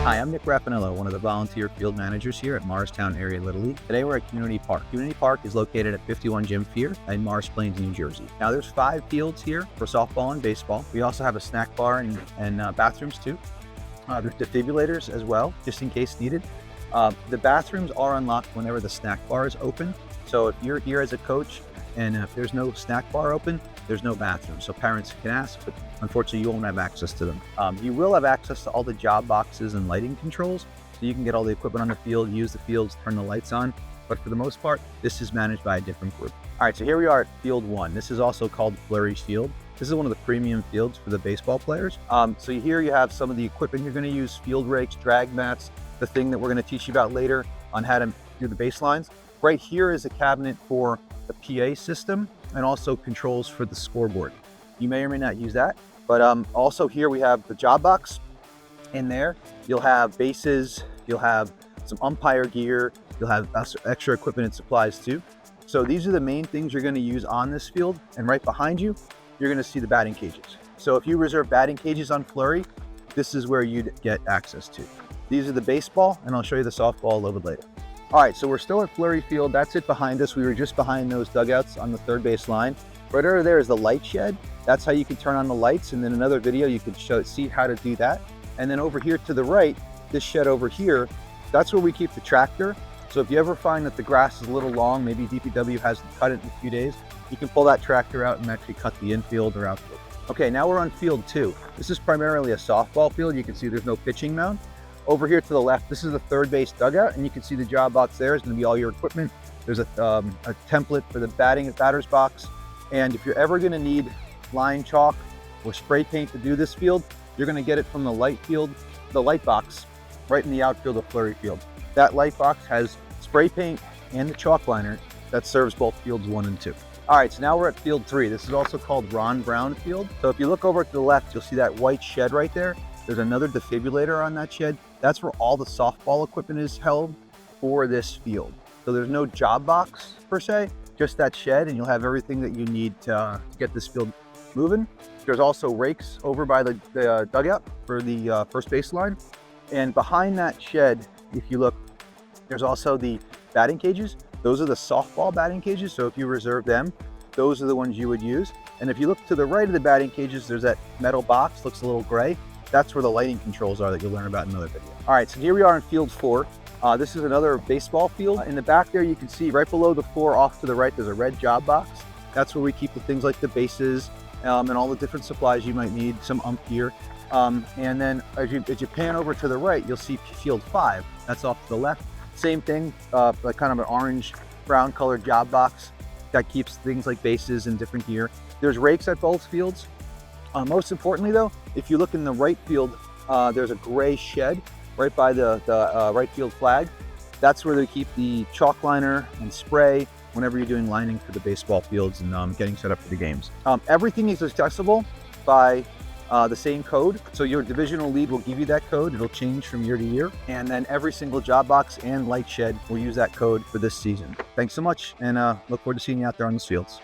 Hi, I'm Nick Rafanello, one of the volunteer field managers here at Morristown Area Little League. Today we're at Community Park. Community Park is located at 51 Jim Fier in Morris Plains, New Jersey. Now there's 5 fields here for softball and baseball. We also have a snack bar and bathrooms too. There's defibrillators as well, just in case needed. The bathrooms are unlocked whenever the snack bar is open. So if you're here as a coach and if there's no snack bar open, there's no bathroom. So parents can ask, but unfortunately you won't have access to them. You will have access to all the job boxes and lighting controls. So you can get all the equipment on the field, use the fields, turn the lights on. But for the most part, this is managed by a different group. All right, so here we are at Field 1. This is also called Flurry Field. This is one of the premium fields for the baseball players. So here you have some of the equipment you're gonna use: field rakes, drag mats, the thing that we're gonna teach you about later on how to do the baselines. Right here is a cabinet for the PA system and also controls for the scoreboard. You may or may not use that, but also here we have the job box. In there, you'll have bases, you'll have some umpire gear, you'll have extra equipment and supplies too. So these are the main things you're gonna use on this field, and right behind you, you're gonna see the batting cages. So if you reserve batting cages on Flurry, this is where you'd get access to. These are the baseball, and I'll show you the softball a little bit later. All right, so we're still at Flurry Field. That's it behind us. We were just behind those dugouts on the third base line. Right over there is the light shed. That's how you can turn on the lights. And then another video, you can see how to do that. And then over here to the right, this shed over here, that's where we keep the tractor. So if you ever find that the grass is a little long, maybe DPW hasn't cut it in a few days, you can pull that tractor out and actually cut the infield or outfield. Okay, now we're on Field 2. This is primarily a softball field. You can see there's no pitching mound. Over here to the left, this is the third base dugout, and you can see the job box there is going to be all your equipment. There's a template for the batter's box. And if you're ever going to need line chalk or spray paint to do this field, you're going to get it from the light box right in the outfield of Flurry Field. That light box has spray paint and the chalk liner that serves both fields 1 and 2. All right, so now we're at Field 3. This is also called Ron Brown Field. So if you look over to the left, you'll see that white shed right there. There's another defibrillator on that shed. That's where all the softball equipment is held for this field. So there's no job box per se, just that shed, and you'll have everything that you need to get this field moving. There's also rakes over by the dugout for the first base line. And behind that shed, if you look, there's also the batting cages. Those are the softball batting cages. So if you reserve them, those are the ones you would use. And if you look to the right of the batting cages, there's that metal box, looks a little gray. That's where the lighting controls are that you'll learn about in another video. All right, so here we are in Field 4. This is another baseball field. In the back there, you can see right below the floor off to the right, there's a red job box. That's where we keep the things like the bases and all the different supplies you might need, some ump gear. And then as you pan over to the right, you'll see Field 5. That's off to the left. Same thing, like kind of an orange-brown colored job box that keeps things like bases and different gear. There's rakes at both fields. Most importantly though, if you look in the right field, there's a gray shed right by the right field flag. That's where they keep the chalk liner and spray whenever you're doing lining for the baseball fields and getting set up for the games. Everything is accessible by the same code. So your divisional lead will give you that code. It'll change from year to year. And then every single job box and light shed will use that code for this season. Thanks so much, and look forward to seeing you out there on the fields.